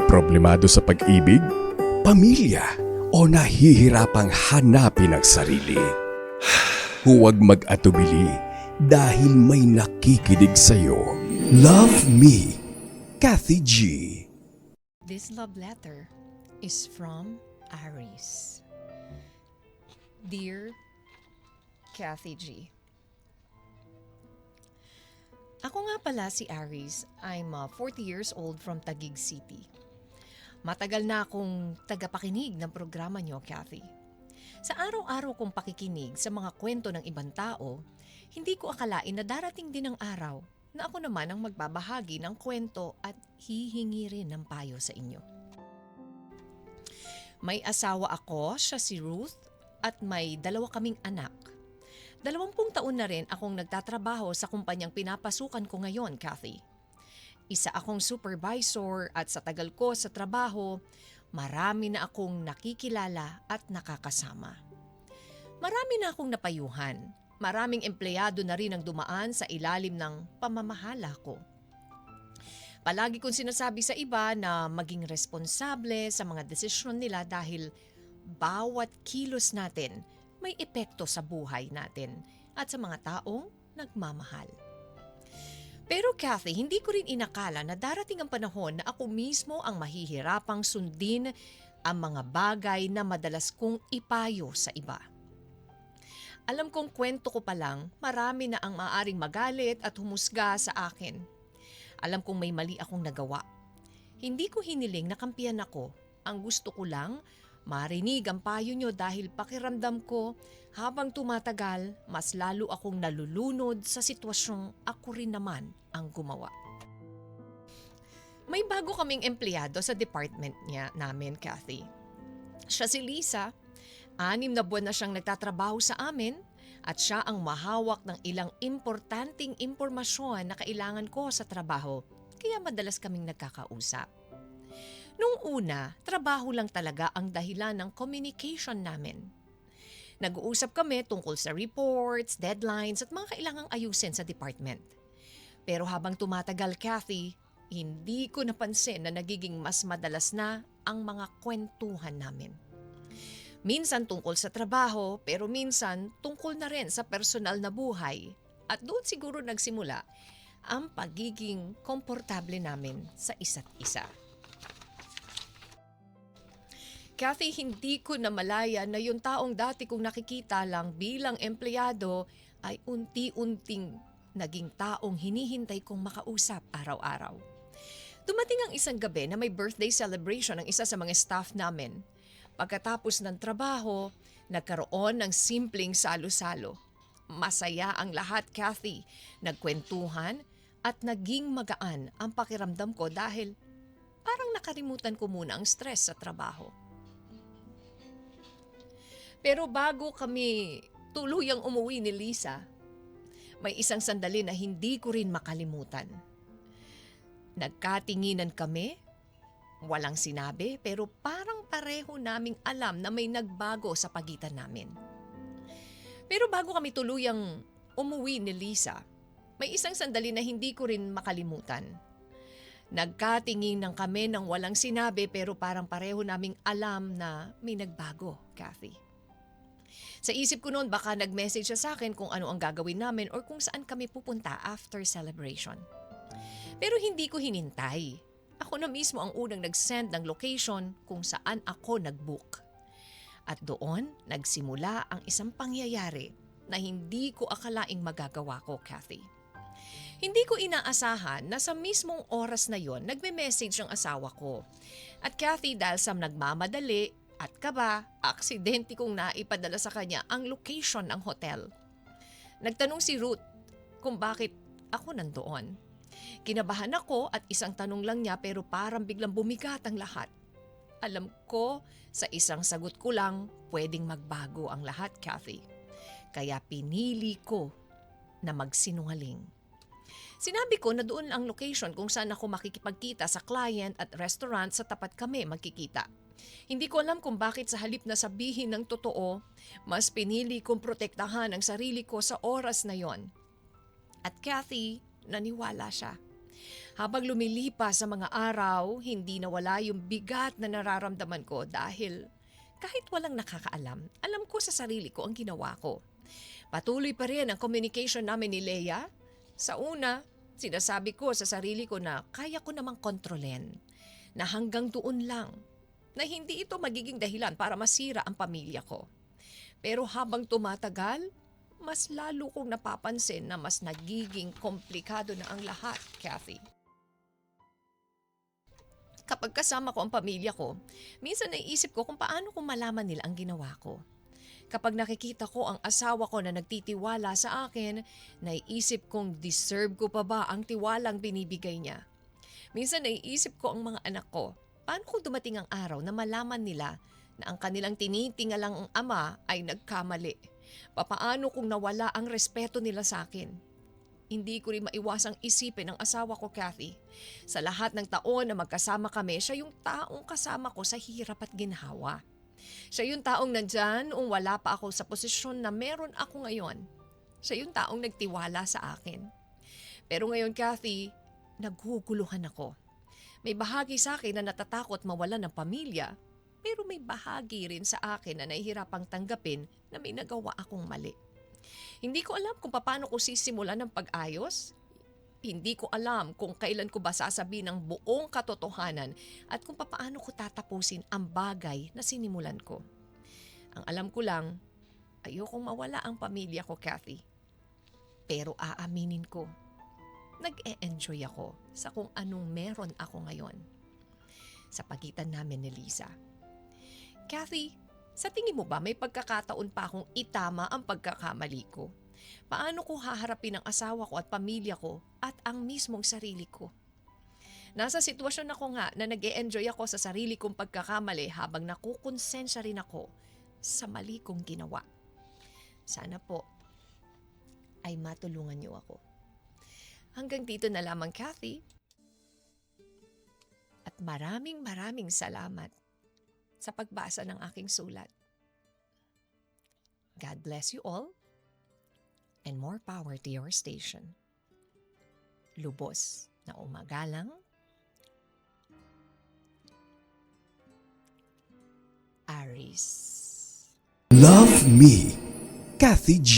Problemado sa pag-ibig, pamilya, o nahihirapang hanapin ang sarili. Huwag mag-atubili dahil may nakikinig sa'yo. Love Me, Kathy G. This love letter is from Aries. Dear Kathy G. Ako nga pala si Aries. I'm 40 years old from Taguig City. Matagal na akong tagapakinig ng programa niyo, Kathy. Sa araw-araw kong pakikinig sa mga kwento ng ibang tao, hindi ko akalain na darating din ang araw na ako naman ang magbabahagi ng kwento at hihingi rin ng payo sa inyo. May asawa ako, siya si Ruth, at may 2 kaming anak. 20 taon na rin akong nagtatrabaho sa kumpanyang pinapasukan ko ngayon, Kathy. Isa akong supervisor at sa tagal ko sa trabaho, marami na akong nakikilala at nakakasama. Marami na akong napayuhan. Maraming empleyado na rin ang dumaan sa ilalim ng pamamahala ko. Palagi kong sinasabi sa iba na maging responsable sa mga desisyon nila dahil bawat kilos natin may epekto sa buhay natin at sa mga taong nagmamahal. Pero Kathy, hindi ko rin inakala na darating ang panahon na ako mismo ang mahihirapang sundin ang mga bagay na madalas kong ipayo sa iba. Alam kong kwento ko pa lang, marami na ang maaaring magalit at humusga sa akin. Alam kong may mali akong nagawa. Hindi ko hiniling na kampiyan ako. Ang gusto ko lang, marinig ang payo nyo dahil pakiramdam ko habang tumatagal, mas lalo akong nalulunod sa sitwasyong ako rin naman ang gumawa. May bago kaming empleyado sa department namin, Kathy. Siya si Lisa. 6 na buwan na siyang nagtatrabaho sa amin at siya ang mahawak ng ilang importanteng impormasyon na kailangan ko sa trabaho, kaya madalas kaming nagkakausap. Nung una, trabaho lang talaga ang dahilan ng communication namin. Nag-uusap kami tungkol sa reports, deadlines at mga kailangang ayusin sa department. Pero habang tumatagal, Kathy, hindi ko napansin na nagiging mas madalas na ang mga kwentuhan namin. Minsan tungkol sa trabaho, pero minsan tungkol na rin sa personal na buhay. At doon siguro nagsimula ang pagiging komportable namin sa isa't isa. Kathy, hindi ko namalaya na yung taong dati kong nakikita lang bilang empleyado ay unti-unting naging taong hinihintay kong makausap araw-araw. Dumating ang isang gabi na may birthday celebration ng isa sa mga staff namin. Pagkatapos ng trabaho, nagkaroon ng simpleng salo-salo. Masaya ang lahat, Kathy. Nagkwentuhan at naging magaan ang pakiramdam ko dahil parang nakalimutan ko muna ang stress sa trabaho. Pero bago kami tuluyang umuwi ni Lisa, may isang sandali na hindi ko rin makalimutan. Nagkatinginan kami, walang sinabi pero parang pareho naming alam na may nagbago sa pagitan namin. Pero bago kami tuluyang umuwi ni Lisa, may isang sandali na hindi ko rin makalimutan. Nagkatinginan kami ng walang sinabi pero parang pareho naming alam na may nagbago, Kathy. Sa isip ko noon baka nag-message siya sa akin kung ano ang gagawin namin or kung saan kami pupunta after celebration. Pero hindi ko hinintay. Ako na mismo ang unang nag-send ng location kung saan ako nag-book. At doon nagsimula ang isang pangyayari na hindi ko akalaing magagawa ko, Kathy. Hindi ko inaasahan na sa mismong oras na yon nagme-message ang asawa ko. At Kathy, dahil sa nagmamadali at kaba, aksidente kong naipadala sa kanya ang location ng hotel. Nagtanong si Ruth kung bakit ako nandoon. Kinabahan ako at isang tanong lang niya pero parang biglang bumigat ang lahat. Alam ko, sa isang sagot ko lang, pwedeng magbago ang lahat, Kathy. Kaya pinili ko na magsinungaling. Sinabi ko na doon ang location kung saan ako makikipagkita sa client at restaurant sa tapat kami magkikita. Hindi ko alam kung bakit sa halip na sabihin ng totoo, mas pinili kong protektahan ang sarili ko sa oras na yon. At Kathy, naniwala siya. Habang lumilipas sa mga araw, hindi nawala yung bigat na nararamdaman ko dahil kahit walang nakakaalam, alam ko sa sarili ko ang ginawa ko. Patuloy pa rin ang communication namin ni Leia. Sa una, sinasabi ko sa sarili ko na kaya ko namang kontrolin, na hanggang doon lang, na hindi ito magiging dahilan para masira ang pamilya ko. Pero habang tumatagal, mas lalo kong napapansin na mas nagiging komplikado na ang lahat, Kathy. Kapag kasama ko ang pamilya ko, minsan naiisip ko kung paano ko malaman nila ang ginawa ko. Kapag nakikita ko ang asawa ko na nagtitiwala sa akin, naiisip kong deserve ko pa ba ang tiwalang binibigay niya. Minsan naiisip ko ang mga anak ko, paano kung dumating ang araw na malaman nila na ang kanilang tinitingalang ama ay nagkamali? Papaano kung nawala ang respeto nila sa akin? Hindi ko rin maiwasang isipin ang asawa ko, Kathy. Sa lahat ng taon na magkasama kami, siya yung taong kasama ko sa hirap at ginhawa. Siya yung taong nandyan kung wala pa ako sa posisyon na meron ako ngayon. Siya yung taong nagtiwala sa akin. Pero ngayon, Kathy, naghuguluhan ako. May bahagi sa akin na natatakot mawalan ng pamilya, pero may bahagi rin sa akin na nahihirapang tanggapin na may nagawa akong mali. Hindi ko alam kung paano ko sisimulan ng pag-ayos. Hindi ko alam kung kailan ko ba sasabihin ang buong katotohanan at kung paano ko tatapusin ang bagay na sinimulan ko. Ang alam ko lang, ayokong mawala ang pamilya ko, Kathy. Pero aaminin ko, nag-e-enjoy ako sa kung anong meron ako ngayon sa pagitan namin ni Lisa. Kathy, sa tingin mo ba may pagkakataon pa akong itama ang pagkakamali ko? Paano ko haharapin ang asawa ko at pamilya ko at ang mismong sarili ko? Nasa sitwasyon ako nga na nag-e-enjoy ako sa sarili kong pagkakamali habang nakukonsensya rin ako sa mali kong ginawa. Sana po ay matulungan niyo ako. Hanggang dito na lamang, Kathy. At maraming salamat sa pagbasa ng aking sulat. God bless you all and more power to your station. Lubos na umagalang, Aris. Love Me, Kathy G.